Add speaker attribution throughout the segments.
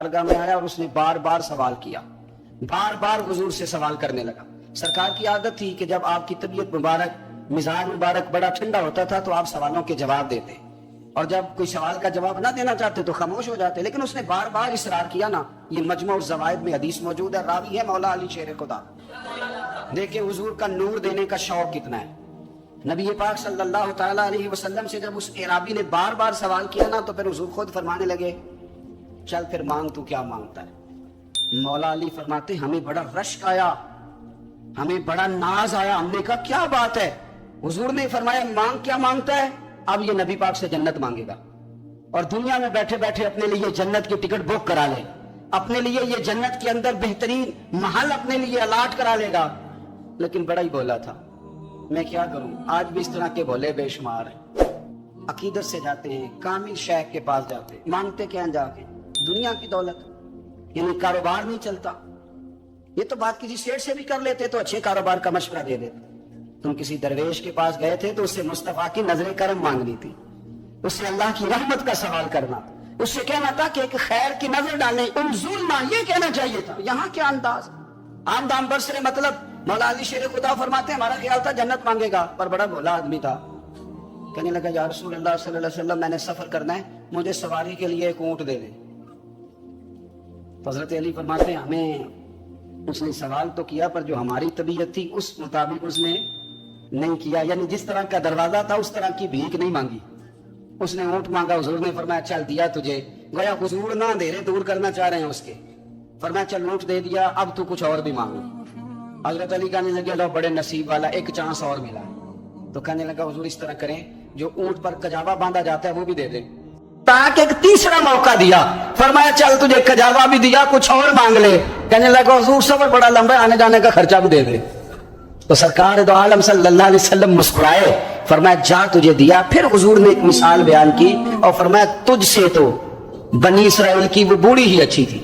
Speaker 1: बारगाह में आया और उसने बार बार सवाल किया, बार बार हुजूर से सवाल करने लगा। सरकार की आदत थी कि जब आपकी तबीयत मुबारक, मिजाज मुबारक बड़ा ठंडा होता था तो आप सवालों के जवाब देते, और जब कोई सवाल का जवाब ना देना चाहते तो खामोश हो जाते। लेकिन उसने बार बार इसरार किया ना। ये मजमू ज़वाइद में हदीस मौजूद है, रावी है मौला अली शेर खुदा। देखे हुजूर का नूर देने का शौक कितना है। नबी पाक सल्लल्लाहु तआला अलैहि वसल्लम से जब उस एराबी ने बार बार सवाल किया ना तो फिर हुजूर खुद फरमाने लगे, चल फिर मांग, तू क्या मांगता है। मौला अली फरमाते, हमें बड़ा रश्क आया, हमें बड़ा नाज आया। हमने कहा क्या बात है। हुजूर ने फरमाया, मांग, क्या मांगता है। अब ये नबी पाक से जन्नत मांगेगा और दुनिया में बैठे बैठे अपने लिए जन्नत की टिकट बुक करा ले, अपने लिए ये जन्नत के अंदर बेहतरीन महल अपने लिए अलाट करा लेगा। लेकिन बड़ा ही बोला था। मैं क्या करूं, आज भी इस तरह के भोले बेशुमार हैं। अकीदत से जाते हैं, कामिल शेख के पास जाते हैं, मांगते क्या हैं जाके, दुनिया की दौलत, यानी कारोबार नहीं चलता। ये तो बात किसी सेठ से भी कर लेते तो अच्छे कारोबार का मशवरा दे देते। तुम किसी दरवेश के पास गए थे तो उससे मुस्तफा की नजर करम मांगनी थी, उससे अल्लाह की रहमत का सवाल करना, उससे कहना था कि एक खैर की नजर डालें, जुल्मा, ये कहना चाहिए था। यहाँ क्या अंदाज, आम दाम बरसरे, मतलब मौला अली शेर खुदा फरमाते, हमारा ख्याल था जन्नत मांगेगा, पर बड़ा भोला आदमी था। कहने लगा, या रसूल अल्लाह सल्लल्लाहु अलैहि वसल्लम, मैंने सफर करना है, मुझे सवारी के लिए एक ऊंट दे दे। तो हजरत अली फरमाते, हमें उसने सवाल तो किया पर जो हमारी तबीयत थी उस मुताबिक उसने नहीं किया, यानी जिस तरह का दरवाजा था उस तरह की भीख नहीं मांगी। उसने ऊंट मांगा, हुजूर ने फरमाया चल दिया तुझे। गया हुजूर ना दे रहे, दूर करना चाह रहे हैं उसके। फरमाया चल ऊंट दे दिया, अब तू कुछ और भी मांगो। हजरत अली कहने लगे, लो बड़े नसीब वाला, एक चांस और मिला। तो कहने लगा, हुजूर इस तरह करें, जो ऊंट पर कजावा बांधा जाता है वो भी दे दे। ताकि एक तीसरा मौका दिया, फरमाया चल तुझे कजावा भी दिया, कुछ और मांग ले। कहने लगा, हुजूर सफर बड़ा लंबा है, आने जाने का खर्चा भी दे दे। तो सरकार दो आलम सल्लल्लाहु अलैहि वसल्लम मुस्कुराए, फरमाया जा तुझे दिया। फिर हुजूर ने एक मिसाल बयान की और फरमाया, तुझसे तो बनी इसराइल की वो बूढ़ी ही अच्छी थी।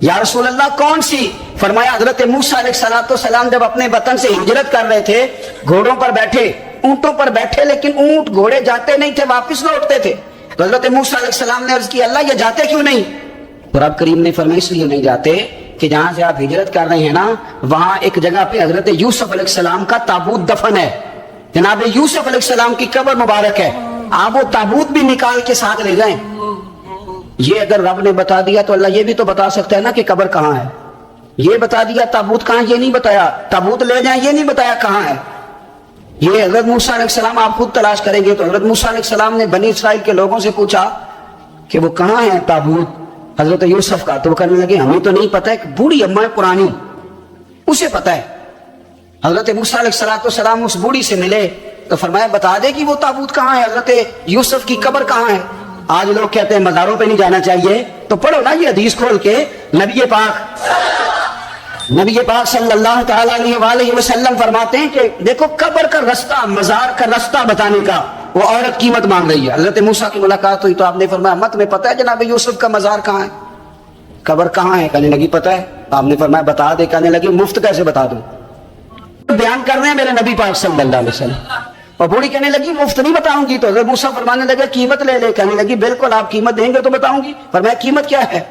Speaker 1: या रसूल अल्लाह, कौन सी। फरमाया, हजरत मूसा अलैहिस्सलाम जब अपने वतन से हिजरत कर रहे थे, घोड़ों पर बैठे, ऊंटों पर बैठे, लेकिन ऊंट घोड़े जाते नहीं थे, वापिस लौटते थे। तो हजरत मूसा अलैहिस्सलाम ने अर्ज की, अल्लाह ये जाते क्यों नहीं। तो रब करीम ने फरमाया, इसलिए नहीं जाते कि जहां से आप हिजरत कर रहे हैं ना, वहां एक जगह पे हजरत यूसुफ अलैहिस्सलाम का ताबूत दफन है। जनाब यूसुफ अलैहिस्सलाम की कब्र मुबारक है, आप वो ताबूत भी निकाल के साथ ले जाएं। ये अगर रब ने बता दिया तो अल्लाह ये भी तो बता सकता है ना कि कब्र कहाँ है। ये बता दिया, ताबूत कहाँ, ये नहीं बताया। ताबूत ले जाएं, ये नहीं बताया कहाँ है। ये हजरत मूसा अलैहिस्सलाम आप खुद तलाश करेंगे। तो हजरत मूसा अलैहिस्सलाम ने बनी इसराइल के लोगों से पूछा कि वो कहाँ है ताबूत हजरत यूसुफ का। तो वो कहने लगे, हमें तो नहीं पता है, एक बूढ़ी अम्मा है पुरानी, उसे पता है। हजरत मूसा अलैहिस्सलाम उस बूढ़ी से मिले तो फरमाया, बता दे कि वो ताबूत कहाँ है, हजरत यूसुफ की कब्र कहाँ है। आज लोग कहते हैं मज़ारों पे नहीं जाना चाहिए, तो पढ़ो ना ये हदीस खोल के। नबी पाक सल्लल्लाहु तआला अलैहि वसल्लम फरमाते हैं कि देखो कब्र का रास्ता, मज़ार का रास्ता बताने का वो औरत कीमत मांग रही है। हजरत मूसा की मुलाकात हुई तो आपने फरमाया, मत में पता है जनाब यूसुफ का मज़ार कहाँ है, कब्र कहाँ है। कहने लगी पता है। आपने फरमाया बता दे। कहने लगी मुफ्त कैसे बता दूं, बयान कर रहे हैं मेरे नबी पाक सल्लल्लाहु अलैहि वसल्लम। और बूढ़ी कहने लगी मुफ्त नहीं बताऊंगी। तो हज़रत मूसा फरमाने लगे, कीमत ले ले। कहने लगी बिल्कुल, आप कीमत देंगे तो बताऊंगी। फरमाया कीमत क्या है।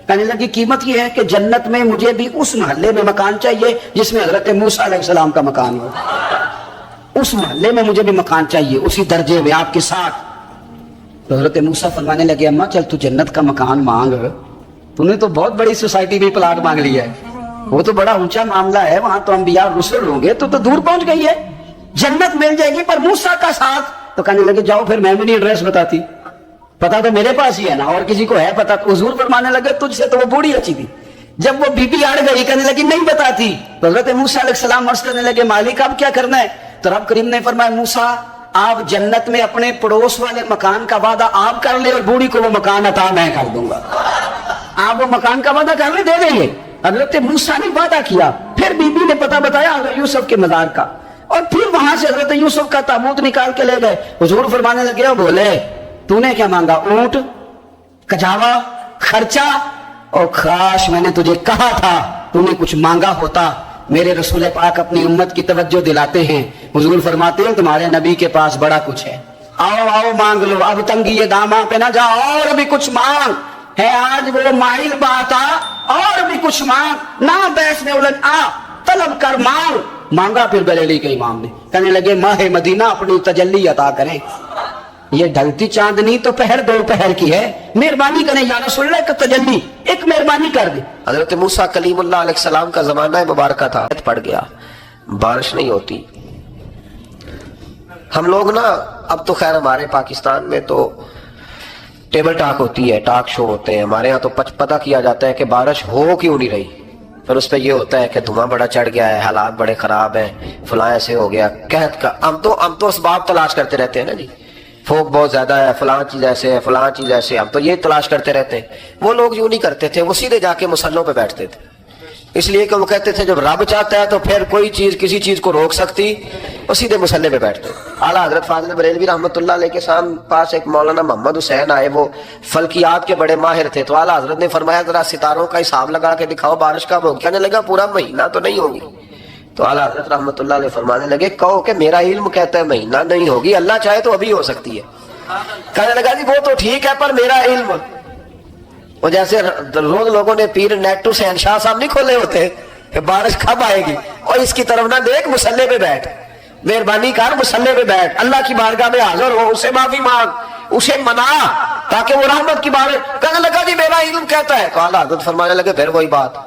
Speaker 1: कहने लगी कीमत ये है कि जन्नत में मुझे भी उस मोहल्ले में मकान चाहिए जिसमें हजरत मूसा अलैहिस्सलाम का मकान हो। उस मोहल्ले में मुझे भी मकान चाहिए, उसी दर्जे में आपके साथ। तो हजरत मूसा फरमाने लगे, अम्मा चल तू जन्नत का मकान मांग, तूने तो बहुत बड़ी सोसाइटी में प्लाट मांग लिया है, वो तो बड़ा ऊंचा मामला है, वहां तो अंबिया रुसूल होंगे, तो दूर पहुंच गई है, जन्नत मिल जाएगी पर मूसा का साथ। तो कहने लगे जाओ फिर, मैं भी नहीं एड्रेस बताती, पता तो मेरे पास ही है ना, और किसी को है पता। तो हुजूर फरमाने लगे, तुझसे तो वो बूढ़ी अच्छी थी। जब वो बीबी अड़ गई, कहने लगी नहीं बताती। तो हजरत मूसा अलैहिस्सलाम अर्ज करने लगे, मालिक अब क्या करना है। तो रब करीम ने फरमाया, मूसा आप जन्नत में अपने पड़ोस वाले मकान का वादा आप कर ले और बूढ़ी को वो मकान अता मैं कर दूंगा। आप वो मकान का वादा कर ले, दे देंगे। हजरत मूसा ने वादा किया, फिर बीबी ने पता बताया हजरत यूसुफ के मज़ार का, और फिर वहां से हजरत यूसुफ का ताबूत निकाल के ले गए। हुजूर फरमाने लगे, बोले तूने क्या मांगा, ऊंट, कजावा, खर्चा, और खास मैंने तुझे कहा था तूने कुछ मांगा होता। मेरे रसूल पाक अपनी उम्मत की तवज्जो दिलाते हैं। हुजूर फरमाते हैं तुम्हारे नबी के पास बड़ा कुछ है, आओ आओ मांग लो, अब तंगी ये दामा पे ना जाओ, और भी कुछ मांग, ہے آج وہ مائل بات اور بھی کچھ مانگ نہ بیس میں الجھ طلب کر مانگا پھر بریلی کے امام نے کہنے لگے ماہ مدینہ اپنی تجلی عطا کریں یہ ڈھلتی چاندنی تو پہر دو پہر کی ہے مہربانی کریں یا رسول اللہ کا تجلی ایک مہربانی کر دیں
Speaker 2: حضرت موسیٰ کلیم اللہ علیہ السلام کا زمانہ مبارکہ تھا پڑ گیا بارش نہیں ہوتی ہم لوگ نا اب تو خیر ہمارے پاکستان میں تو ٹیبل ٹاک ہوتی ہے ٹاک شو ہوتے ہیں ہمارے ہاں تو پتہ کیا جاتا ہے کہ بارش ہو کیوں نہیں رہی پھر اس پہ یہ ہوتا ہے کہ دھواں بڑا چڑھ گیا ہے حالات بڑے خراب ہیں فلاں ایسے ہو گیا قحط کا ہم تو اسباب تلاش کرتے رہتے ہیں نا جی پھوک بہت زیادہ ہے فلاں چیز ایسے ہے فلاں چیز ایسے ہم تو یہ تلاش کرتے رہتے ہیں وہ لوگ یوں نہیں کرتے تھے وہ سیدھے جا کے مسلوں پہ بیٹھتے تھے اس لیے کہ وہ کہتے تھے جب رب چاہتا ہے تو پھر کوئی چیز کسی چیز کو روک سکتی وہ سیدھے مسلے پہ بیٹھتے اعلیٰ حضرت فاضل بریلوی رحمۃ اللہ علیہ کے پاس ایک مولانا محمد حسین آئے وہ فلکیات کے بڑے ماہر تھے تو اعلیٰ حضرت نے فرمایا ذرا ستاروں کا حساب لگا کے دکھاؤ بارش کب ہوگی کہنے لگا پورا مہینہ تو نہیں ہوگی تو اعلیٰ حضرت رحمۃ اللہ علیہ فرمانے لگے کہو کہ میرا علم کہتا ہے مہینہ نہیں ہوگی اللہ چاہے تو ابھی ہو سکتی ہے کہنے لگا جی وہ تو ٹھیک ہے پر میرا علم وہ جیسے روز لوگوں نے پیر نیٹو سے شاہ صاحب نہیں کھولے ہوتے کہ بارش کب آئے گی اور اس کی طرف نہ دیکھ مسلے پہ بیٹھ مہربانی کر مسلے پہ بیٹھ اللہ کی بارگاہ میں حاضر ہو اسے معافی مانگ اسے منا تاکہ وہ رحمت کی بارش کہنے لگا جی میرا علم کہتا ہے تو اعلیٰ حضرت فرمانے لگے پھر وہی بات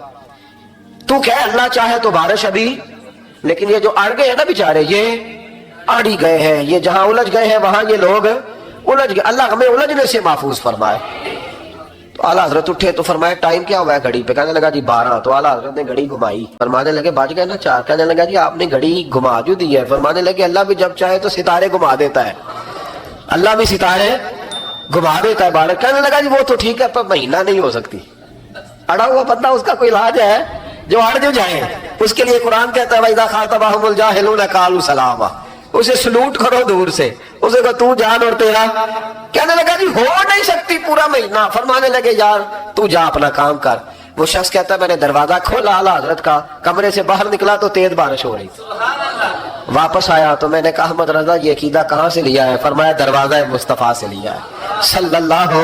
Speaker 2: تو کہ اللہ چاہے تو بارش ابھی لیکن یہ جو اڑ گئے ہیں نا بیچارے یہ اڑ ہی گئے ہیں یہ جہاں الجھ گئے ہیں وہاں یہ لوگ الجھ گئے اللہ ہمیں الجھنے سے محفوظ فرمائے تو اعلیٰ حضرت اٹھے تو فرمایا ٹائم کیا ہوا ہے گھڑی پہ کہنے لگا جی 12 تو اعلیٰ حضرت نے گھڑی گھمائی فرمانے لگے بج گئے نا 4 کہنے لگا جی آپ نے گھڑی گھما جو دی ہے فرمانے لگے اللہ بھی جب چاہے تو ستارے گھما دیتا ہے اللہ بھی ستارے گھما دیتا ہے بارش کہنے لگا جی وہ تو ٹھیک ہے پر مہینہ نہیں ہو سکتی اڑا ہوا بندہ اس کا کوئی علاج ہے جو اڑ جو جائے اس کے لیے قرآن کہتا ہے وَإِذَا خَاطَبَهُمُ الْجَاهِلُونَ قَالُوا سَلَامًا اسے سلوٹ کرو دور سے اسے کہو تو جان اور تیرا کہنے لگا جی ہو نہیں سکتی پورا مہینہ فرمانے لگے یار تو جا اپنا کام کر وہ شخص کہتا ہے میں نے دروازہ کھولا اعلیٰ حضرت کا کمرے سے باہر نکلا تو تیز بارش ہو رہی واپس آیا تو میں نے کہا احمد رضا یہ عقیدہ کہاں سے لیا ہے فرمایا دروازہ مصطفیٰ سے لیا ہے صلی اللہ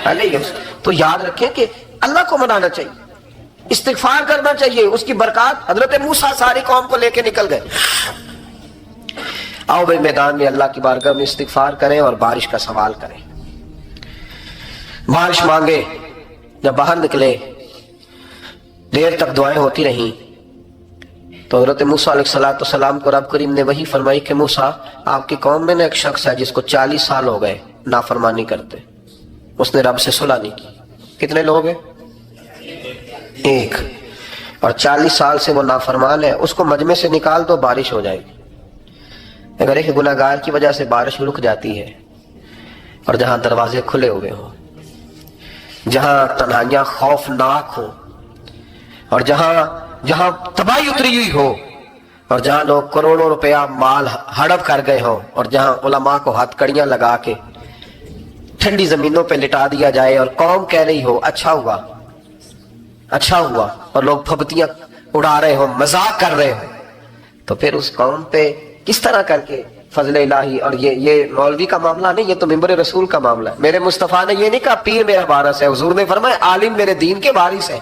Speaker 2: علیہ وسلم تو یاد رکھیں کہ اللہ کو منانا چاہیے استغفار کرنا چاہیے اس کی برکات حضرت موسیٰ ساری قوم کو لے کے نکل گئے آؤ بھائی میدان میں اللہ کی بارگاہ میں استغفار کریں اور بارش کا سوال کریں بارش مانگے جب باہر نکلے دیر تک دعائیں ہوتی رہیں تو حضرت موسیٰ علیہ السلام کو رب کریم نے وہی فرمائی کہ موسیٰ آپ کی قوم میں ایک شخص ہے جس کو 40 سال ہو گئے نافرمانی کرتے اس نے رب سے صلح نہیں کی کتنے لوگ ہیں ایک اور 40 سال سے وہ نافرمان ہے اس کو مجمع سے نکال دو بارش ہو جائے گی اگر ایک گناہگار کی وجہ سے بارش رک جاتی ہے اور جہاں دروازے کھلے ہوئے ہوں جہاں تنہائیاں خوفناک ہوں اور جہاں تباہی اتری ہوئی ہو اور جہاں لوگ کروڑوں روپیہ مال ہڑپ کر گئے ہوں اور جہاں علماء کو ہاتھ کڑیاں لگا کے ٹھنڈی زمینوں پہ لٹا دیا جائے اور قوم کہہ رہی ہو اچھا ہوا اور لوگ پھبتیاں اڑا رہے ہوں مذاق کر رہے ہوں تو پھر اس قوم پہ کس طرح کر کے فضل الہی اور یہ مولوی کا معاملہ نہیں یہ تو ممبر رسول کا معاملہ ہے میرے مصطفیٰ نے یہ نہیں کہا پیر میرا وارث ہے حضور نے فرمایا عالم میرے دین کے وارث ہے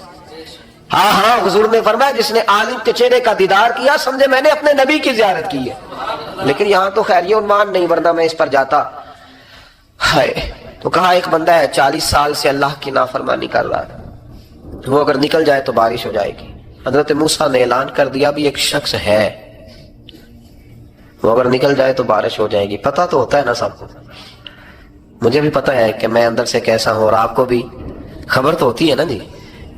Speaker 2: ہاں حضور نے فرمایا جس نے عالم کے چہرے کا دیدار کیا سمجھے میں نے اپنے نبی کی زیارت کی ہے لیکن یہاں تو خیر یہ عنوان نہیں ورنہ میں اس پر جاتا ہے تو کہا ایک بندہ ہے 40 سال سے اللہ کی نافرمانی کر رہا ہے وہ اگر نکل جائے تو بارش ہو جائے گی حضرت موسیٰ نے اعلان کر دیا بھی ایک شخص ہے وہ اگر نکل جائے تو بارش ہو جائے گی پتہ تو ہوتا ہے نا سب کو مجھے بھی پتہ ہے کہ میں اندر سے کیسا ہوں اور آپ کو بھی خبر تو ہوتی ہے نا جی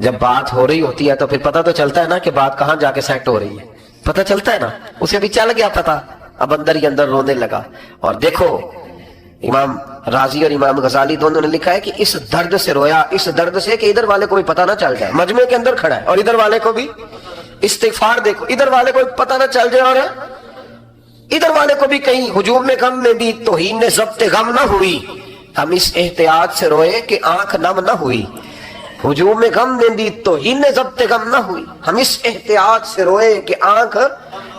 Speaker 2: جب بات ہو رہی ہوتی ہے تو پھر پتہ تو چلتا ہے نا کہ بات کہاں جا کے سیٹ ہو رہی ہے پتہ چلتا ہے نا اسے بھی چل گیا پتہ اب اندر ہی اندر رونے لگا اور دیکھو امام راضی اور امام غزالی دونوں نے لکھا ہے کہ اس درد سے رویا اس درد سے کہ ادھر والے کو بھی پتہ نہ چل جائے مجمع کے اندر کھڑا ہے اور ادھر والے کو بھی استغفار دیکھو ادھر والے کو بھی پتہ نہ چل جائے اور ادھر والے کو بھی کہیں ہجوم میں غم میں بھی توہین نے ضبط غم نہ ہوئی ہم اس احتیاط سے روئے کہ آنکھ نم نہ ہوئی ہجوم میں غم میں بھی توہین نے ضبط غم نہ ہوئی ہم اس احتیاط سے روئے کہ آنکھ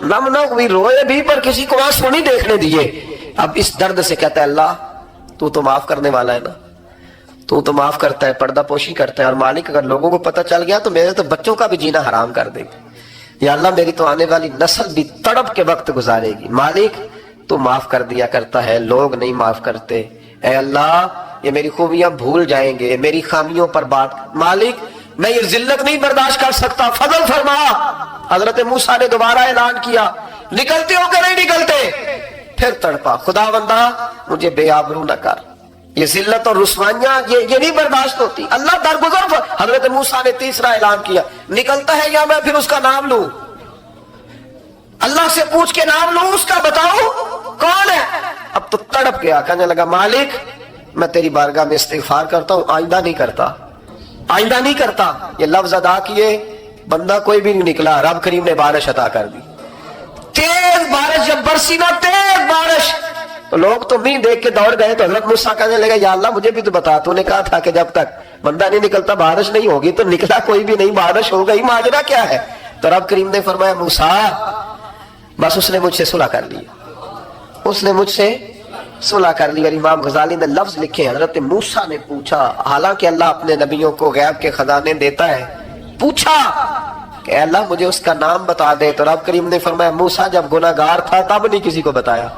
Speaker 2: نم نہ ہوئی روئے بھی پر کسی کو آنسو نہیں دیکھنے دیے اب اس درد سے کہتا ہے اللہ تو معاف کرنے والا ہے نا تو माफ करता है, पर्दा पोशी करता है, और मालिक अगर लोगों को पता चल गया तो मेरे तो बच्चों का भी जीना हराम कर देगा। या अल्लाह मेरी तो आने वाली नस्ल भी तड़प के वक्त गुजारेगी। मालिक तो माफ कर दिया करता है, लोग नहीं माफ करते। ऐ अल्लाह ये मेरी खूबियां भूल जाएंगे, मेरी खामियों पर बात। मालिक मैं ये जिल्लत नहीं बर्दाश्त कर सकता, फजल फरमा। हजरत मूसा ने दोबारा ऐलान किया, निकलते हो कि नहीं निकलते? फिर तड़पा, खुदा बंदा मुझे बेआबरू न कर, ये जिल्लत और रुसवाइयां ये नहीं बर्दाश्त होती। अल्लाह दरगुजर। हजरत मूसा ने तीसरा ऐलान किया, निकलता है या मैं फिर उसका नाम लूं? अल्लाह से पूछ के नाम लूं उसका, बताओ कौन है? अब तो तड़प गया, कहने लगा मालिक मैं तेरी बारगाह में इस्तिगफार करता हूं, आइंदा नहीं करता, आइंदा नहीं करता। ये लफ्ज अदा किए, बंदा कोई भी नहीं निकला। रब करीम ने बारिश अता कर दी, तेज बारिश। जब बरसी ना तेज बारिश तो लोग तो मींह देख के दौड़ गए। तो हजरत मूसा कहने लगा, या अल्लाह मुझे भी तो बता, तूने कहा था कि जब तक बंदा नहीं निकलता बारिश नहीं होगी। तो निकला कोई भी नहीं, बारिश हो गई, माजरा क्या है? तो रब करीम ने फरमाया, मूसा बस उसने मुझसे सुलह कर ली, उसने मुझसे सुलह कर ली। और इमाम गजाली ने लफ्ज लिखे, हजरत मूसा ने पूछा, हालांकि अल्लाह अपने नबियों को गैब के खजाने देता है, पूछा कि अल्लाह मुझे उसका नाम बता दे। तो रब करीम ने फरमाया, मूसा जब गुनाहगार था तब नहीं किसी को बताया,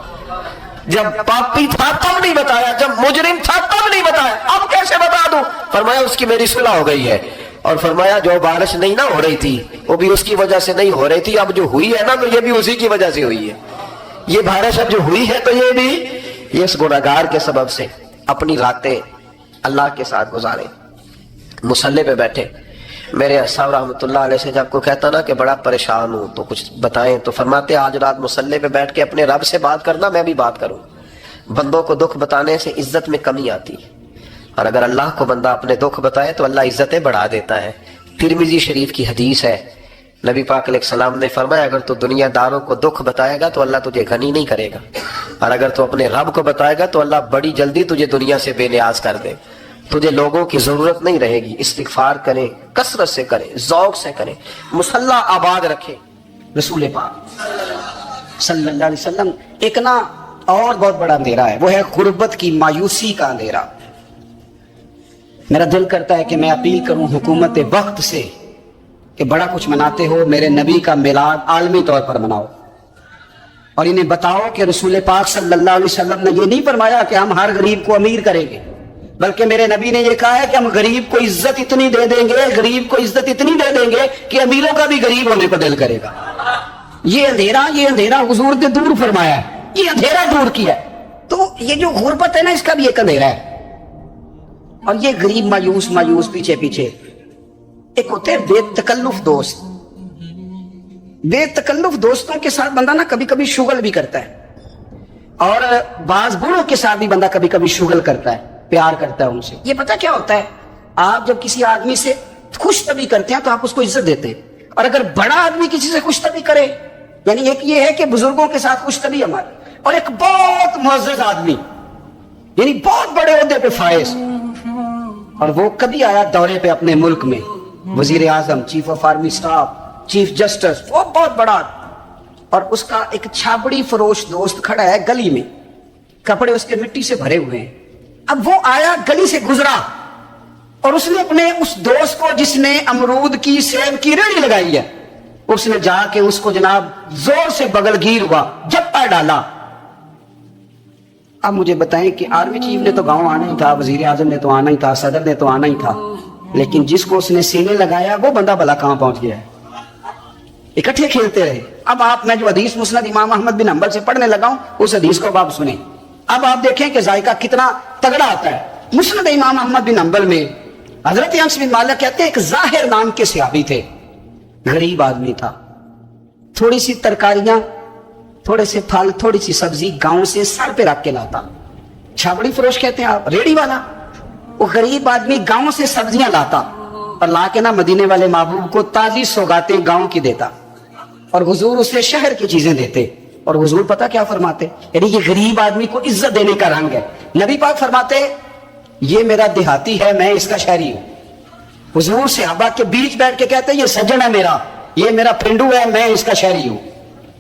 Speaker 2: जब पापी था तब नहीं बताया, जब मुजरिम था तब नहीं बताया, अब कैसे बता दूं? फरमाया उसकी मेरी सुलह हो गई है। और फरमाया जो बारिश नहीं ना हो रही थी वो भी उसकी वजह से नहीं हो रही थी, अब जो हुई है ना तो ये भी उसी की वजह से हुई है। ये बारिश अब जो हुई है तो ये भी ये इस गुनाहगार के सबब से। अपनी रातें अल्लाह के साथ गुजारे, मुसल्ले पे बैठे। मेरे साहब रहमतुल्लाह अलैह से जब कोई कहता ना कि बड़ा परेशान हूं तो कुछ बताएं, तो फरमाते आज रात मुसल्ले पे बैठ के अपने रब से बात करना, मैं भी बात करूं। बंदों को दुख बताने से इज्जत में कमी आती है, और अगर अल्लाह को बंदा अपने दुख बताए तो अल्लाह इज्जतें बढ़ा देता है। तिरमिजी शरीफ की हदीस है, नबी पाक अलैहिस्सलाम ने फरमाया, अगर तू दुनियादारों को दुख बताएगा तो अल्लाह तुझे गनी नहीं करेगा, और अगर तू अपने रब को बताएगा तो अल्लाह बड़ी जल्दी तुझे दुनिया से बेनियाज कर दे। तुझे लोगों की जरूरत नहीं रहेगी। इस्तिगफार करें, कसरत से करें, ज़ौक़ से करें, मुसल्ला आबाद रखें। रसूल पाक सल्लल्लाहु अलैहि वसल्लम एक ना और बहुत बड़ा अंधेरा है, वो है गुर्बत की मायूसी का अंधेरा। मेरा दिल करता है कि मैं अपील करूं हुकूमत वक्त से कि बड़ा कुछ मनाते हो, मेरे नबी का मिलाद आलमी तौर पर मनाओ, और इन्हें बताओ कि रसूल पाक सल्लल्लाहु अलैहि वसल्लम ने ये नहीं फरमाया कि हम हर गरीब को अमीर करेंगे, बल्कि मेरे नबी ने ये कहा है कि हम गरीब को इज्जत इतनी दे देंगे, गरीब को इज्जत इतनी दे देंगे कि अमीरों का भी गरीब होने को दिल करेगा। ये अंधेरा हुजूर ने दूर फरमाया है, ये अंधेरा दूर किया है। तो ये जो गुर्बत है ना, इसका भी एक अंधेरा है। और ये गरीब मायूस पीछे पीछे, एक होते हैं बेतकल्लुफ दोस्त। बेतकल्लुफ दोस्तों के साथ बंदा ना कभी कभी शुगल भी करता है, और बाज बूढ़ों के साथ भी बंदा कभी कभी शुगल करता है, प्यार करता है उनसे। ये पता क्या होता है, आप जब किसी आदमी से खुश तभी करते हैं तो आप उसको इज्जत देते हैं, और अगर बड़ा आदमी किसी से खुश तभी करे, यानी एक ये है कि बुजुर्गों के साथ खुश तभी हमारे, और एक बहुत मुअज़्ज़ज़ आदमी यानी बहुत बड़े ओहदे पे फाइज, और वो कभी आया दौरे पे अपने मुल्क में, वजीर आजम, chief of army staff, chief justice, वो बहुत बड़ा, और उसका एक छाबड़ी फरोश दोस्त खड़ा है गली में, कपड़े उसके मिट्टी से भरे हुए हैं। अब वो आया, गली से गुजरा, और उसने अपने उस दोस्त को जिसने अमरूद की सेब की रेहड़ी लगाई है, उसने जाके उसको जनाब जोर से बगलगीर हुआ, जप्पा डाला। अब मुझे बताएं कि आर्मी चीफ ने तो गांव आना ही था, वजीर आजम ने तो आना ही था, सदर ने तो आना ही था, लेकिन जिसको उसने सीने लगाया वो बंदा भला कहां पहुंच गया है। इकट्ठे खेलते रहे। अब आप, मैं जो हदीस मुस्नद इमाम अहमद बिन हंबल से पढ़ने लगा हूं, उस हदीस को आप सुने। अब आप देखें कि जायका कितना तगड़ा आता है। मुस्नद इमाम अहमद बिन हंबल में हजरत अनस बिन मालिक कहते हैं, एक जाहिर नाम के सहाबी थे, गरीब आदमी था, थोड़ी सी तरकारियां, थोड़े से फल, थोड़ी सी सब्जी गांव से सर पे रख के लाता। छाबड़ी फरोश कहते हैं आप, रेडी वाला। वो गरीब आदमी गांव से सब्जियां लाता और ला के ना मदीने वाले महबूब को ताजी सौगातें गांव की देता, और हुजूर उसे शहर की चीजें देते। और हुजूर पता क्या फरमाते, यानी ये गरीब आदमी को इज्जत देने का रंग है। नबी पाक फरमाते, ये मेरा देहाती है, मैं इसका शहरी हूं। हुजूर सहाबा के बीच बैठ के कहते, ये सज्जन है मेरा, ये मेरा पिंडू है, मैं इसका शहरी हूं।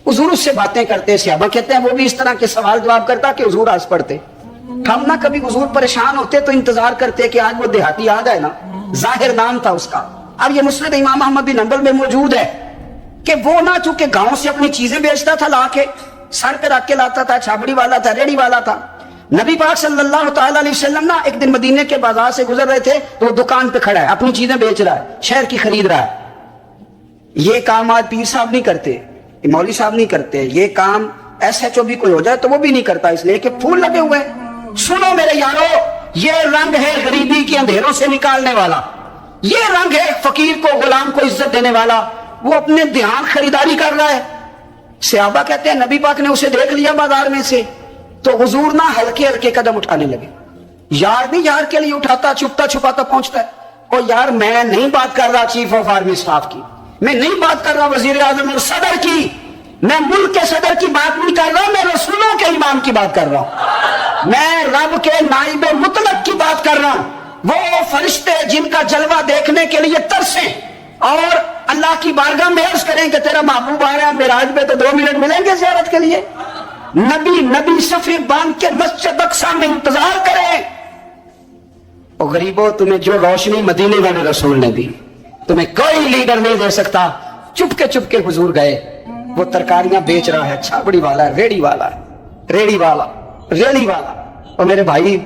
Speaker 2: हुजूर उससे बातें करते, सहाबा कहते हैं वो भी इस तरह के सवाल जवाब करता कि हुजूर हंस पड़ते।
Speaker 1: हम ना कभी हुजूर परेशान होते तो इंतजार करते कि आज वो देहाती आ जाए ना, जाहिर नाम था उसका। अब ये मुस्लिम इमाम अहमद बिन हंबल में मौजूद है कि वो ना चूंकि गांव से अपनी चीजें बेचता था, लाके सर पे रख के लाता था, छाबड़ी वाला था, रेड़ी वाला था। नबी पाक सल्लल्लाहु ताला अलैहि वसल्लम ना एक दिन मदीने के बाजार से गुजर रहे थे, तो वो दुकान पे खड़ा है, अपनी चीजें बेच रहा है, शहर की खरीद रहा है। ये काम आज पीर साहब नहीं करते, मौलवी साहब नहीं करते, ये काम SHO भी कोई हो जाए तो वो भी नहीं करता, इसलिए कि फूल लगे हुए हैं। सुनो मेरे यारो, ये रंग है गरीबी के अंधेरों से निकालने वाला, ये रंग है फकीर को गुलाम को इज्जत देने वाला। वो अपने ध्यान खरीदारी कर रहा है। सहाबा कहते हैं नबी पाक ने उसे देख लिया बाजार में से, तो हुजूर ना हल्के हल्के कदम उठाने लगे। यार नहीं यार के लिए उठाता, छुपता छुपाता पहुंचता है। और यार मैं नहीं बात कर रहा चीफ ऑफ आर्मी स्टाफ की, मैं नहीं बात कर रहा वजीर आजम और सदर की, मैं मुल्क के सदर की बात नहीं कर रहा, मैं रसूलों के इमाम की बात कर रहा हूं, मैं रब के नाइब मुतलक की बात कर रहा हूं। वो फरिश्ते जिनका जलवा देखने के लिए तरसे और अल्लाह की बारगाह में अर्ज करें कि तेरा महबूब आ रहा है मेराज पे, तो 2 मिनट मिलेंगे ज़ियारत के लिए। नबी सफे बांध के मस्जिद अक्सा में इंतजार करें। और गरीबों, तुम्हें जो रोशनी मदीने वाले रसूल ने दी, तुम्हें कोई लीडर नहीं दे सकता। चुपके हुजूर गए, वो तरकारियां बेच रहा है, छाबड़ी वाला है, रेड़ी वाला है, रेड़ी वाला। और मेरे भाई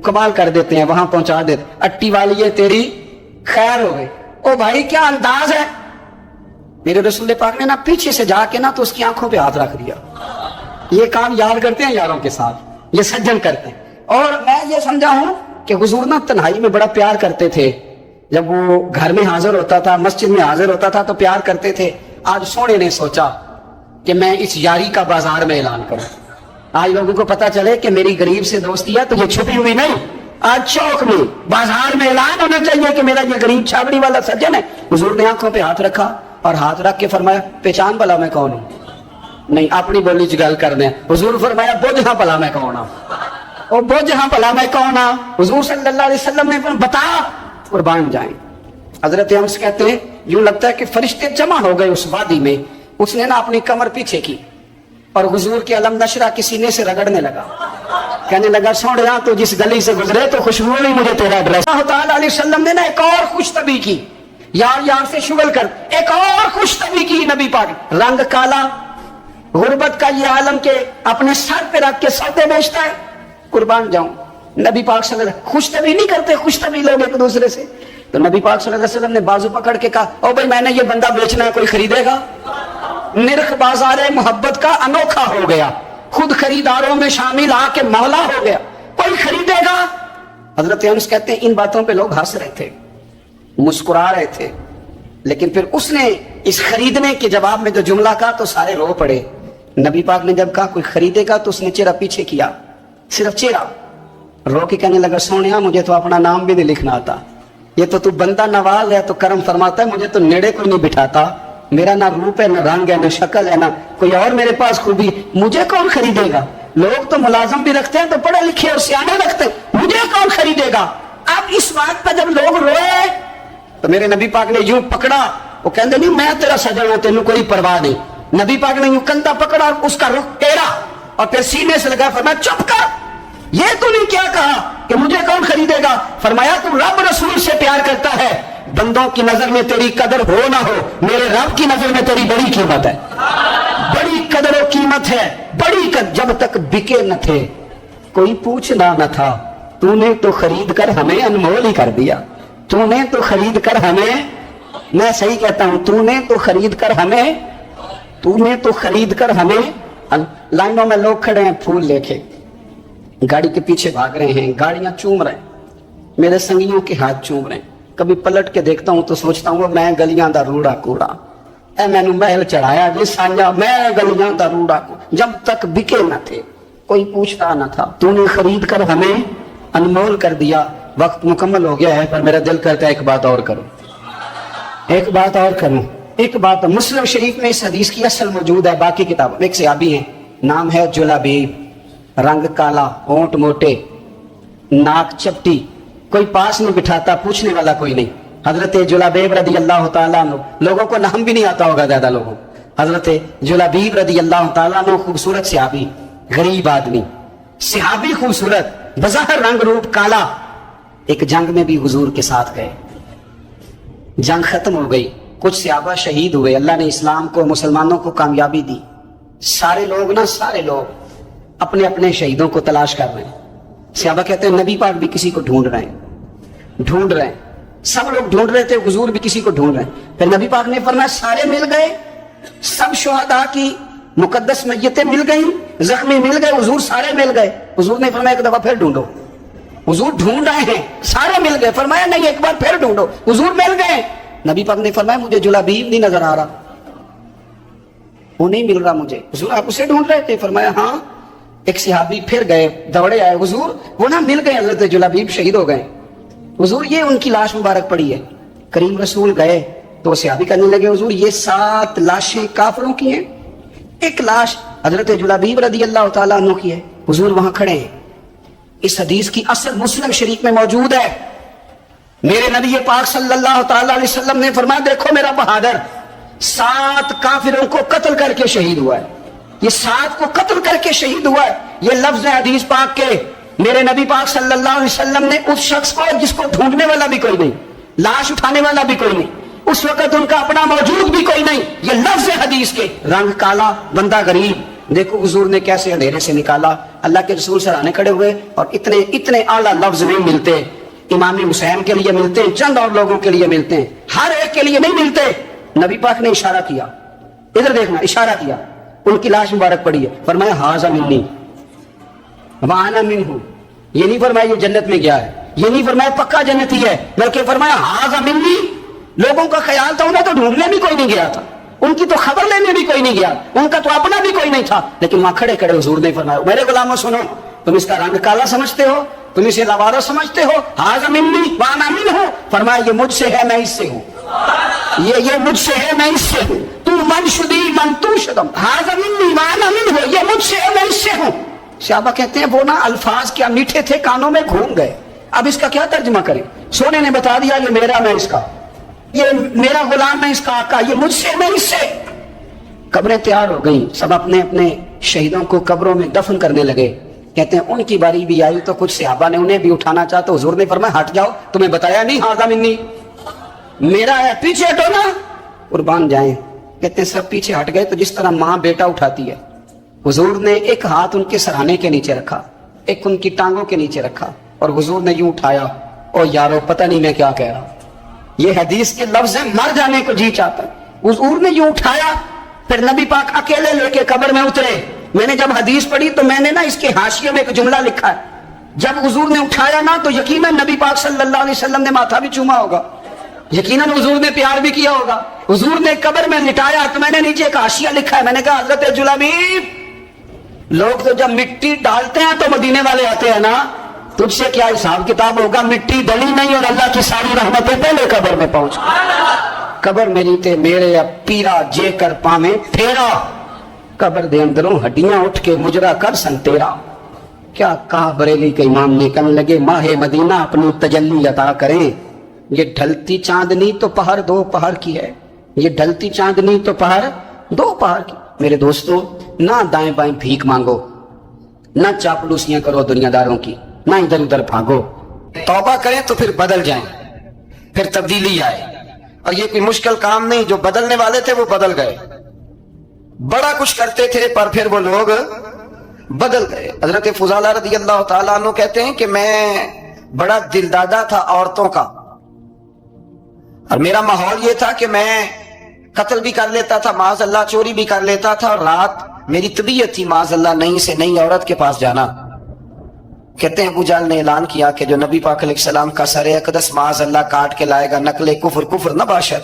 Speaker 1: कमाल कर देते हैं, वहां पहुंचा देते, अट्टी वाली ये तेरी खैर हो गई। ओ भाई क्या अंदाज है। मेरे रसूल पाक ने ना पीछे से जाके ना तो उसकी आंखों पे हाथ रख दिया। ये काम यार करते हैं यारों के साथ, ये सज्जन करते हैं। और मैं ये समझा हूं कि हुजूर ना तन्हाई में बड़ा प्यार करते थे। जब वो घर में हाजिर होता था, मस्जिद में हाजिर होता था तो प्यार करते थे। आज सोने ने सोचा कि मैं इस यारी का बाजार में ऐलान करूं, आज लोगों को पता चले कि मेरी गरीब से दोस्ती है, तो ये छुपी हुई नहीं, आज चौक में बाजार में ऐलान होना चाहिए कि मेरा ये गरीब छाबड़ी वाला सज्जन है। हुजूर ने आंखों पे हाथ रखा और हाथ रख के फरमाया, पहचान भला मैं कौन हूं? नहीं, अपनी बोली च गल करने। हुजूर फरमाया, बुझ हाँ भला मैं कौन हूं? और बुझ हाँ भला मैं कौन हूं? हुजूर सल्लल्लाहु अलैहि वसल्लम ने बता, कुर्बान जाए। हजरत अंस कहते हैं यूं लगता है कि फरिश्ते जमा हो गए उस वादी में। उसने ना अपनी कमर पीछे की और हुजूर के अलम नशरा के सीने से रगड़ने लगा, कहने लगा, सोनिया तो जिस गली से गुजरे तो खुशबू में मुझे तेरा एड्रेस। वसल्लम ने ना एक और खुशतबी की, यार से शुगल कर, एक और खुशतबी की नबी पाक। रंग काला, गुर्बत का ये आलम के अपने सर पे रख के सौदे बेचता है, कुर्बान जाऊं। नबी पाक सल्लल्लाहु अलैहि वसल्लम खुशतबी नहीं करते, खुशतबी लोग एक दूसरे से। तो नबी पाक सल्लल्लाहु अलैहि वसल्लम ने बाजू पकड़ के कहा, ओ भाई मैंने ये बंदा बेचना है, कोई खरीदेगा? निरख बाजार मोहब्बत का अनोखा हो गया, खुद खरीदारों में शामिल आके मौला हो गया, कोई खरीदेगा? हजरत अनस कहते हैं इन बातों पे लोग हंस रहे थे, मुस्कुरा रहे थे, लेकिन फिर उसने इस खरीदने के जवाब में जो जुमला कहा तो सारे रो पड़े। नबी पाक ने जब कहा कोई खरीदेगा तो उसने चेहरा पीछे किया, सिर्फ चेहरा, रो के कहने लगा, सोनिया मुझे तो अपना नाम भी नहीं लिखना आता, ये तो तू बंदा नवाज है तो करम फरमाता है, मुझे तो नेड़े कोई नहीं बिठाता, मेरा ना रूप है, ना रंग है, ना शक्ल है, ना कोई और मेरे पास खूबी, मुझे कौन खरीदेगा? लोग तो मुलाजम भी रखते हैं, तो पढ़े लिखे और सियाने रखते हैं, मुझे कौन खरीदेगा? अब इस बात पर जब लोग रोए तो मेरे नबी पाक ने यूं पकड़ा, वो कहते नहीं मैं तेरा सजन हूं, तेनू कोई परवाह नहीं। नबी पाक ने यूं कंधा पकड़ा और उसका रुख टेढ़ा और फिर सीने से लगा, फरमाया चुप कर, ये तूने क्या कहा कि मुझे कौन खरीदेगा? फरमाया तू रब रसूल से प्यार करता है, बंदों की नजर में तेरी कदर हो ना हो, मेरे रब की नजर में तेरी बड़ी कीमत है, बड़ी कदर और कीमत है, बड़ी जब तक बिके न थे कोई पूछना न था, तूने तो खरीद कर हमें अनमोल ही कर दिया, तूने तो खरीद कर हमें, मैं सही कहता हूं, तूने तो खरीद कर हमें। लाइनों में लोग खड़े हैं फूल लेके, गाड़ी के पीछे भाग रहे हैं, गाड़ियां चूम रहे हैं, मेरे संगियों के हाथ चूम रहे हैं। कभी पलट के देखता हूं तो सोचता हूं मैं गलियां दा रूड़ा कूड़ा, ऐ मैनू महल चढ़ाया जी साझा, मैं गलियां दा रूड़ा कूड़ा, जब तक बिके न थे कोई पूछता न था, तूने खरीद कर हमें अनमोल कर दिया। वक्त मुकम्मल हो गया है, पर मेरा दिल करता है एक बात और करूं, एक बात। मुस्लिम शरीफ में इस हदीस की असल मौजूद है, बाकी किताबों में। एक सहाबी है, नाम है जुलाबीब, रंग काला, होंठ मोटे, नाक चपटी, कोई पास नहीं बिठाता, पूछने वाला कोई नहीं। हजरत जुलाबीब रदी अल्लाह ताला अन्हु, लोगों को नाम भी नहीं आता होगा ज्यादा लोगों। हजरत जुलाबीब रदी अल्लाह ताला अन्हु खूबसूरत सहाबी, गरीब आदमी, सहाबी खूबसूरत, बज़ाहिर रंग रूप काला, एक जंग में भी हुजूर के साथ गए, जंग खत्म हो गई, कुछ सहाबा शहीद हुए, अल्लाह ने इस्लाम को, मुसलमानों को कामयाबी दी। सारे लोग अपने अपने शहीदों को तलाश कर रहे हैं। सहाबा कहते हैं नबी पाक भी किसी को ढूंढ रहे हैं, सब लोग ढूंढ रहे थे, हुजूर भी किसी को ढूंढ रहे हैं। फिर नबी पाक ने फरमाया सारे मिल गए, सब शुहदा की मुकद्दस मैयतें मिल गई, जख्मी मिल गए, हुजूर सारे मिल गए। हुजूर ने फरमाया एक दफा फिर ढूंढो, हुजूर ढूंढ रहे हैं, सारे मिल गए। फरमाया नहीं, एक बार फिर ढूंढो, हुजूर मिल गए। नबी पाक ने फरमाया मुझे जुलाबीब नहीं नजर आ रहा, वो नहीं मिल रहा मुझे। हुजूर आप उसे ढूंढ रहे थे? फरमाया हाँ। एक सहाबी फिर गए, दौड़े आए, हुजूर वो ना मिल गए, हजरत जुलाबीब शहीद हो गए, हुजूर ये उनकी लाश मुबारक पड़ी है। करीम रसूल गए तो सहाबी कहने लगे हुजूर ये 7 लाशें काफिरों की हैं, एक लाश हजरत जुलाबीब रदी अल्लाह तआला अन्हु की है। हुजूर वहां खड़े हैं। इस हदीस की असल मुस्लिम शरीफ में मौजूद है। मेरे नबी पाक सल्लल्लाहु तआला अलैहि वसल्लम ने फरमाया देखो मेरा बहादुर 7 काफिरों को कत्ल करके शहीद हुआ है, ये 7 को कत्ल करके शहीद हुआ है। ये लफ्ज है हदीस पाक के। मेरे नबी पाक सल्लल्लाहु अलैहि वसल्लम ने उस शख्स को जिसको ढूंढने वाला भी कोई नहीं, लाश उठाने वाला भी कोई नहीं, उस वक्त उनका अपना मौजूद भी कोई नहीं, ये लफ्ज है हदीस के। रंग काला, बंदा गरीब, देखो हुजूर ने कैसे अंधेरे से निकाला। अल्लाह के रसूल सराहने खड़े हुए और इतने इतने आला लफ्ज नहीं मिलते। इमाम हुसैन के लिए मिलते हैं, चंद और लोगों के लिए मिलते हैं, हर एक के लिए नहीं मिलते। नबी पाक ने इशारा किया, इधर देखना, इशारा किया, उनकी लाश मुबारक पड़ी है। फरमाया हाज़ा मिन्नी वाना मिन्हु, ये नहीं फरमाया ये जन्नत में गया है, ये नहीं फरमाया पक्का जन्नती है, बल्कि फरमाया हाज़ा मिन्नी। लोगों का ख्याल था उन्हें तो ढूंढने भी कोई नहीं गया था, उनकी तो खबर लेने भी कोई नहीं गया, उनका तो अपना भी कोई नहीं था, लेकिन वहां खड़े खड़े हुजूर ने फरमाया मेरे गुलामों सुनो, तुम इसका रंग काला समझते हो, तुम इसे लवारा समझते हो, हाज़ा मिन्नी वाना मिन्हु। फरमाया ये मुझसे है मैं इससे हूं, ये मुझसे है मैं इससे हूं। तू मन शुदी मन तू शुदम, हाज़ा मिन्नी वाना मिन्हु, ये मुझसे है मैं इससे हूं। सहाबा कहते हैं वो ना अल्फाज क्या मीठे थे, कानों में घूम गए, अब इसका क्या तर्जुमा करें। सोने ने बता दिया ये मेरा मैं इसका, ये मेरा गुलाम मैं इसका आका, ये मुझसे मैं इससे। कब्रें तैयार हो गई, सब अपने अपने शहीदों को कब्रों में दफन करने लगे। कहते हैं उनकी बारी भी आई तो कुछ सहाबा ने उन्हें भी उठाना चाहा तो हुजूर ने फरमाया हट जाओ, तुम्हें बताया नहीं हाज़ा मिन्नी मेरा है, पीछे हटो ना, कुर्बान जाएं। कहते हैं सब पीछे हट गए। तो जिस तरह माँ बेटा उठाती है, हुजूर ने एक हाथ उनके सराहने के नीचे रखा, एक उनकी टांगों के नीचे रखा और हुजूर ने यूं उठाया, ओ यारो पता नहीं मैं क्या कह रहा हूं, ये हदीस के लफ्ज है, मर जाने को जी चाहता है। हुजूर ने यूं उठाया, फिर नबी पाक अकेले लेके कब्र में उतरे। मैंने जब हदीस पढ़ी तो मैंने ना इसके हाशिये में एक जुमला लिखा है, जब हुजूर ने उठाया ना तो यकीनन नबी पाक सल्लल्लाहु अलैहि वसल्लम ने माथा भी चूमा होगा, यकीनन हुजूर ने प्यार भी किया होगा। हुजूर ने कब्र में लिटाया तो मैंने नीचे एक हाशिया लिखा है, मैंने कहा हजरत जुलाबीब, लोग तो जब मिट्टी डालते हैं तो मदीने वाले आते हैं ना, तुझसे क्या हिसाब किताब होगा, मिट्टी डली नहीं और अल्लाह की सारी रहमतें पहले कब्र में पहुंच गई। कब्र मेरी ते मेरे अब पीरा जे कर पावे फेरा, कब्र दे अंदरों हड्डियां उठ के मुजरा कर संतेरा। क्या कहा बरेली के इमाम ने, कहने लगे माहे मदीना अपनी तजल्ली अता करें, ये ढलती चांदनी तो पहर 2 पहर की है, ये ढलती चांदनी तो पहर 2 पहर की। मेरे दोस्तों ना दाएं बाएं भीख मांगो, ना चापलूसियां करो दुनियादारों की, ना इधर उधर भागो, तौबा करें तो फिर बदल जाएं, फिर तब्दीली आए। और ये कोई मुश्किल काम नहीं, जो बदलने वाले थे वो बदल गए, बड़ा कुछ करते थे पर फिर वो लोग बदल गए। हजरत फुजाला रदी अल्लाह तआला अन्हु कहते हैं कि मैं बड़ा दिलदादा था औरतों का, और मेरा माहौल ये था कि मैं कत्ल भी कर लेता था, माज़अल्लाह चोरी भी कर लेता था, और रात मेरी तबीयत थी माज़अल्लाह नई से नई औरत के पास जाना। कहते हैं अबू जहल ने ऐलान किया कि जो नबी पाक अलैहिस्सलाम का सरे अक़दस माज़अल्लाह काट के लाएगा, नकले कुफ्र कुफ्र न बाशद,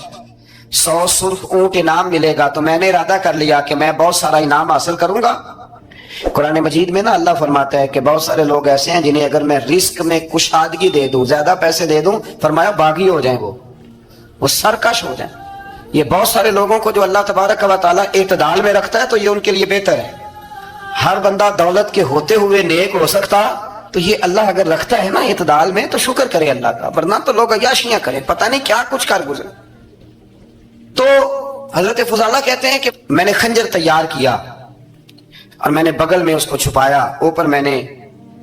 Speaker 1: 100 सुर्ख ऊंट इनाम मिलेगा। तो मैंने इरादा कर लिया कि मैं बहुत सारा इनाम हासिल करूंगा। कुरान मजीद में ना अल्लाह फरमाता है कि बहुत सारे लोग ऐसे हैं जिन्हें अगर मैं रिस्क में कुशादगी दे दूं, ज्यादा पैसे दे दूं, फरमाया बागी हो जाए, वो सरकश हो जाए। ये बहुत सारे लोगों को जो अल्लाह तबारक व तआला इत्दाल में रखता है तो ये उनके लिए बेहतर है। हर बंदा दौलत के होते हुए नेक हो सकता, तो ये अल्लाह अगर रखता है ना इत्दाल में तो शुक्र करे अल्लाह का, वरना तो लोग अयाशियां करें, पता नहीं क्या कुछ कर गुजरे। तो हजरत फुजाला कहते हैं कि मैंने खंजर तैयार किया और मैंने बगल में उसको छुपाया, ऊपर मैंने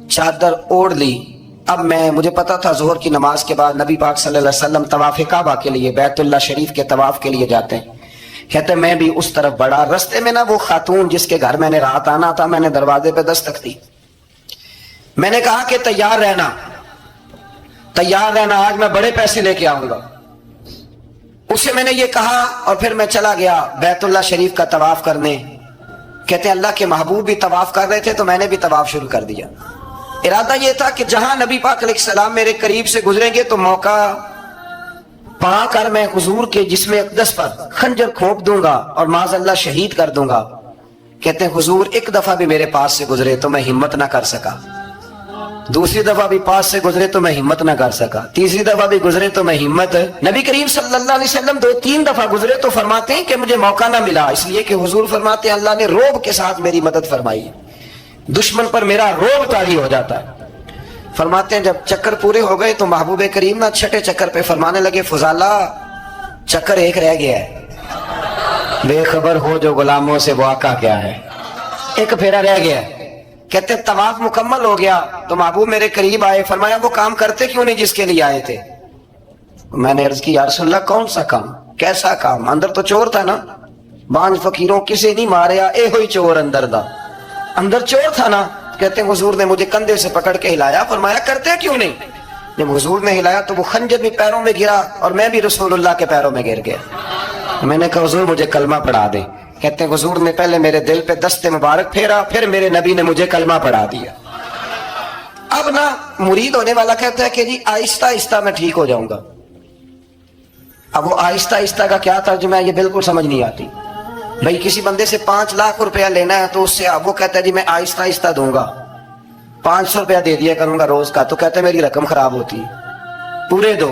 Speaker 1: चादर ओढ़ ली। अब मुझे पता था जोहर की नमाज के बाद नबी पाक सल्लल्लाहु अलैहि वसल्लम तवाफ काबा के लिए, बैतुल्लाह शरीफ के तवाफ के लिए जाते हैं। कहते मैं भी उस तरफ बढ़ा। रास्ते में ना वो खातून जिसके घर मैंने रात आना था, मैंने दरवाजे पे दस्तक दी। मैंने कहा कि तैयार रहना, तैयार रहना, आज मैं बड़े पैसे लेके आऊंगा। उससे मैंने ये कहा और फिर मैं चला गया बैतुल्लाह शरीफ का तवाफ करने। कहते अल्लाह के महबूब भी तवाफ कर रहे थे तो मैंने भी तवाफ शुरू कर दिया। इरादा ये था कि जहां नबी पाक अलैहिस्सलाम मेरे करीब से गुजरेंगे तो मौका पाकर मैं हुजूर के जिस्म अक़दस पर खंजर खोप दूंगा और माज़अल्लाह शहीद कर दूंगा। कहते हैं हुजूर एक दफा भी मेरे पास से गुजरे तो मैं हिम्मत ना कर सका, दूसरी दफा भी पास से गुजरे तो मैं हिम्मत ना कर सका, तीसरी दफा भी गुजरे तो मैं हिम्मत। नबी करीम सल्लल्लाहु अलैहि वसल्लम 2-3 दफा गुजरे तो फरमाते हैं कि मुझे मौका ना मिला, इसलिए कि हुजूर फरमाते हैं अल्लाह ने रोब के साथ मेरी मदद फरमाई, दुश्मन पर मेरा रोब तारी हो जाता है। फरमाते हैं जब चक्कर पूरे हो गए तो महबूब करीम ना छठे चक्कर पे फरमाने लगे फुजाला चक्कर एक रह गया है, बेखबर हो जो गुलामों से वाक़ा क्या है, एक फेरा रह गया है। कहते तवाफ मुकम्मल हो गया तो महबूब मेरे करीब आए, फरमाया वो काम करते क्यों नहीं जिसके लिए आए थे। मैंने अर्ज की या रसूलल्लाह कौन सा काम, कैसा काम। अंदर तो चोर था ना, बांझ फकीरों किसे नहीं मारिया, ए होई चोर अंदर दा, अंदर चोर था ना। कहते हैं हुजूर ने मुझे कंधे से पकड़ के हिलाया, फरमाया करते क्यों नहीं। जब हुजूर ने हिलाया तो वो खंजर भी पैरों में गिरा और मैं भी रसूलुल्लाह के पैरों में गिर गया। मैंने कहा हुजूर मुझे कलमा पढ़ा दे। कहते हैं हुजूर ने पहले मेरे दिल पे दस्ते मुबारक फेरा, फिर मेरे नबी ने मुझे कलमा पढ़ा दिया। अब ना मुरीद होने वाला कहता है कि जी आहिस्ता आहिस्ता मैं ठीक हो जाऊंगा। अब वो आहिस्ता आहिस्ता का क्या तर्जुमा है ये बिल्कुल समझ नहीं आती। भाई किसी बंदे से 5 लाख रुपया लेना है तो उससे अब वो कहता है जी मैं आहिस्ता आहिस्ता दूंगा, 500 रुपया दे दिया करूंगा रोज का, तो कहते हैं मेरी रकम खराब होती है, पूरे दो।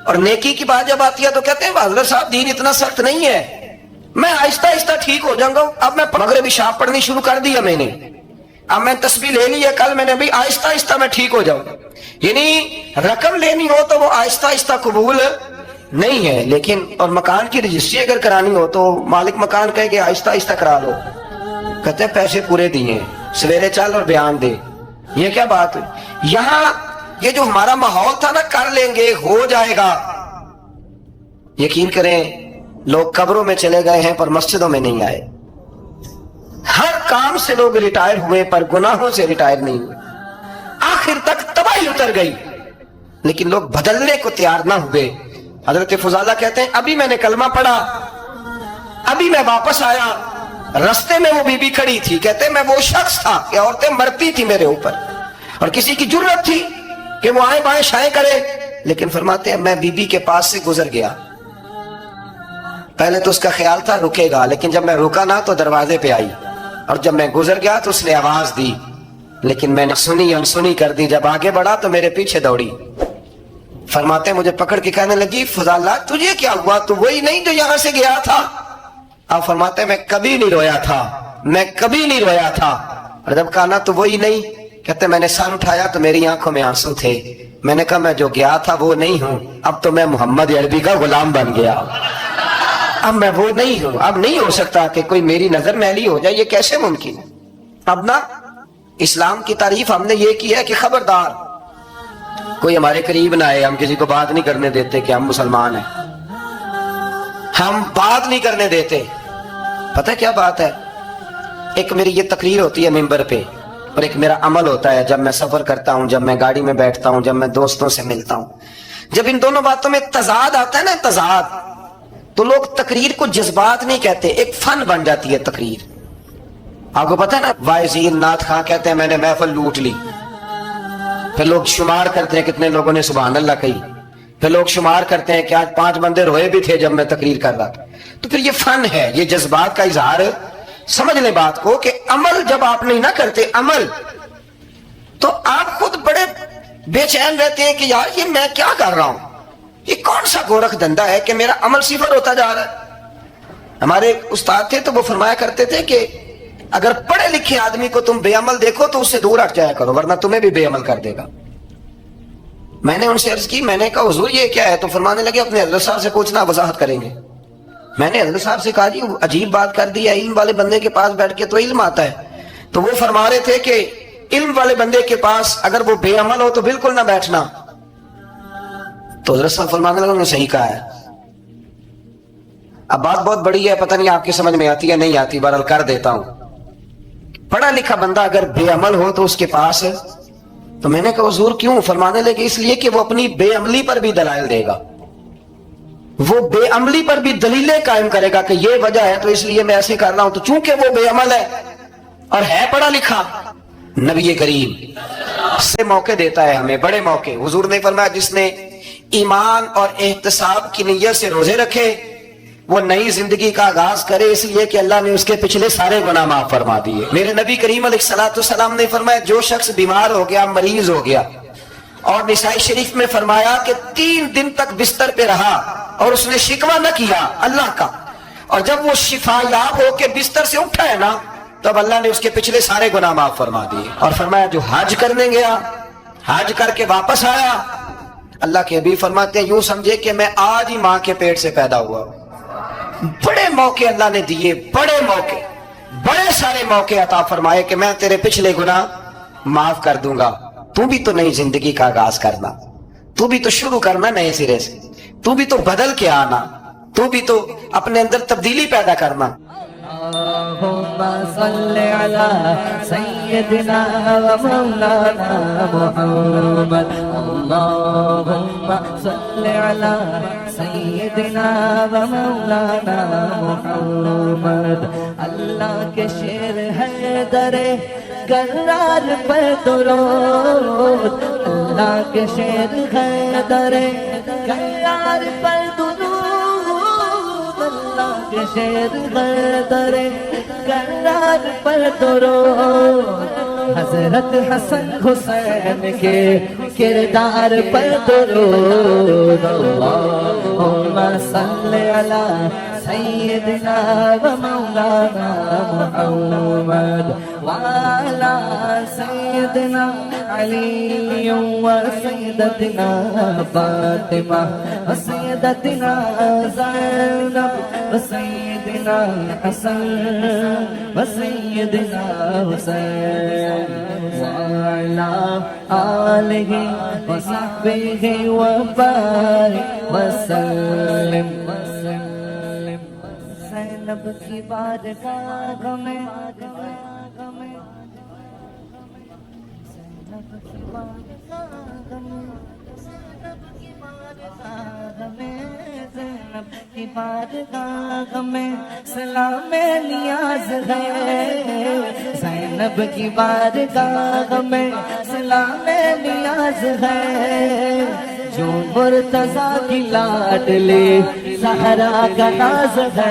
Speaker 1: और नेकी की बात जब आती है तो कहते हैं हज़रत साहब दीन इतना सख्त नहीं है, मैं आहिस्ता आहिस्ता ठीक हो जाऊंगा। अब मैं मगरिबी शाम पढ़नी शुरू कर दिया मैंने, अब मैं तस्बीह ले ली है कल मैंने, भाई आहिस्ता आहिस्ता मैं ठीक हो जाऊंगा। यानी रकम लेनी हो तो वो आहिस्ता आहिस्ता कबूल नहीं है। लेकिन और मकान की रजिस्ट्री अगर करानी हो तो मालिक मकान कहे कि आहिस्ता आहिस्ता करा लो, कहते हैं पैसे पूरे दिए, सवेरे चल और बयान दे। ये क्या बात है। यहाँ ये जो हमारा माहौल था ना, कर लेंगे हो जाएगा, यकीन करें लोग कब्रों में चले गए हैं पर मस्जिदों में नहीं आए। हर काम से लोग रिटायर हुए पर गुनाहों से रिटायर नहीं हुए। आखिर तक तबाही उतर गई लेकिन लोग बदलने को तैयार ना हुए। हजरत फुजाला कहते हैं अभी मैंने कलमा पढ़ा, अभी मैं वापस आया, रास्ते में वो बीबी खड़ी थी। कहते हैं मैं वो शख्स था कि औरतें मरती थी मेरे ऊपर और किसी की जुर्रत थी कि वो आए बाएं शाएं करे, लेकिन फरमाते हैं मैं बीबी के पास से गुजर गया। पहले तो उसका ख्याल था रुकेगा, लेकिन जब मैं रुका ना तो दरवाजे पे आई, और जब मैं गुजर गया तो उसने आवाज दी, लेकिन मैंने सुनी अनसुनी कर दी। जब आगे बढ़ा तो मेरे पीछे दौड़ी। फरमाते मुझे पकड़ के कहने लगी फुजाला तुझे क्या हुआ, तू वही नहीं जो यहां से गया था। अब फरमाते मैं कभी नहीं रोया था, मैं कभी नहीं रोया था। और जब कहा ना तो वही नहीं, कहते मैंने सर उठाया तो मेरी आंखों में आंसू थे। मैंने कहा मैं जो गया था वो नहीं हूं, अब तो मैं मोहम्मद अरबी का गुलाम बन गया, अब मैं वो नहीं हूं। अब नहीं हो सकता कि कोई मेरी नजर मैली हो जाए, ये कैसे मुमकिन है। अब ना इस्लाम की तारीफ हमने ये की है कि खबरदार कोई हमारे करीब ना आए, हम किसी को बात नहीं करने देते कि हम मुसलमान हैं, हम बात नहीं करने देते। पता है क्या बात है, एक मेरी ये तकरीर होती है मिंबर पे और एक मेरा अमल होता है जब मैं सफर करता हूं, जब मैं गाड़ी में बैठता हूं, जब मैं दोस्तों से मिलता हूं। जब इन दोनों बातों में तजाद आता है ना, तजाद, तो लोग तकरीर को जज्बात नहीं कहते, एक फन बन जाती है तकरीर। आपको पता है ना वाइज़ीर नाथ खां कहते हैं मैंने महफिल लूट ली, फिर लोग शुमार करते हैं कितने लोगों ने सुभान अल्लाह कही, फिर लोग शुमार करते हैं कि आज 5 बंदे रोए भी थे जब मैं तकरीर कर रहा था। तो फिर ये फन है, ये जज्बात का इजहार। समझ लें बात को कि अमल जब आप नहीं ना करते अमल, तो आप खुद बड़े बेचैन रहते हैं कि यार ये मैं क्या कर रहा हूं, ये कौन सा गोरख धंधा है कि मेरा अमल सिफर होता जा रहा है। हमारे उस्ताद थे तो वो फरमाया करते थे कि अगर पढ़े लिखे आदमी को तुम बेअमल देखो तो उससे दूर हट जाया करो, वरना तुम्हें भी बेअमल कर देगा। मैंने उनसे अर्ज की, मैंने कहा हुजूर ये क्या है, तो फरमाने लगे अपने हज़रत साहब से पूछना, वजाहत करेंगे। मैंने हज़रत साहब से कहा जी अजीब बात कर दी है, इल्म वाले बंदे के पास बैठ के तो इल्म आता है। तो वो फरमा रहे थे कि علم والے بندے کے پاس اگر وہ بے عمل ہو تو بالکل نہ بیٹھنا. تو حضرت صاحب فرمانے لگا انہوں نے صحیح کہا ہے. اب بات بہت بڑی ہے, پتہ نہیں آپ کی سمجھ میں آتی ہے نہیں آتی, بہرحال کر دیتا ہوں. پڑھا لکھا بندہ اگر بے عمل ہو تو اس کے پاس, تو میں نے کہا حضور کیوں؟ فرمانے لگے اس لیے کہ وہ اپنی بے عملی پر بھی دلائل دے گا, وہ بے عملی پر بھی دلیلیں قائم کرے گا کہ یہ وجہ ہے تو اس لیے میں ایسے کر رہا ہوں. تو چونکہ وہ بے عمل ہے اور ہے پڑھا لکھا, نبی کریم سے موقع دیتا ہے ہمیں, بڑے موقع. حضور نے فرمایا جس نے ایمان اور احتساب کی نیت سے روزے رکھے وہ نئی زندگی کا آغاز کرے, اس لیے کہ اللہ نے اس کے پچھلے سارے گناہ معاف فرما دیے. میرے نبی کریم علیہ الصلوۃ والسلام نے فرمایا جو شخص بیمار ہو گیا, مریض ہو گیا, اور نسائی شریف میں فرمایا کہ 3 دن تک بستر پہ رہا اور اس نے شکوہ نہ کیا اللہ کا, اور جب وہ شفا یاب ہو کے بستر سے اٹھا ہے نا تب اللہ نے اس کے پچھلے سارے گناہ معاف فرما دیے. اور فرمایا جو حج کرنے گیا, حج کر کے واپس آیا, اللہ کے حبیب فرماتے ہیں یوں سمجھے کہ میں آج ہی ماں کے پیٹ سے پیدا ہوا. بڑے موقع اللہ نے دیے, بڑے موقع, بڑے سارے موقع عطا فرمائے کہ میں تیرے پچھلے گناہ معاف کر دوں گا. تو بھی تو نئی زندگی کا آغاز کرنا, تو بھی تو شروع کرنا نئے سرے سے, تو بھی تو بدل کے آنا, تو بھی تو اپنے اندر تبدیلی پیدا کرنا.
Speaker 3: اللهم صل على سيدنا ومولانا محمد. اللهم صل على سيدنا ومولانا محمد. اللہ کے شیر ہے درے کرار پر درود, اللہ کے شیر ہے درے کرار پر درود, اللہ کے شیر ہے درے کرار پر درود. حضرت حسن حسین کے کردار پر درود. اللہم صل علی سیدنا و مولانا محمد وعلی سیدنا علی و سیدتنا فاطمہ و سیدتنا زینب و سیدنا حسن و سیدنا حسین وعلی آلہ و صحبہ و بارک وسلم. زینب کی بارگاہ میں, زینب کی بارگاہ میں, زینب کی بارگاہ میں سلام نیاز ہے. زینب کی بارگاہ میں سلام نیاز ہے. جو مرتضیٰ کی لاڈلی زہرا کا ناز ہے.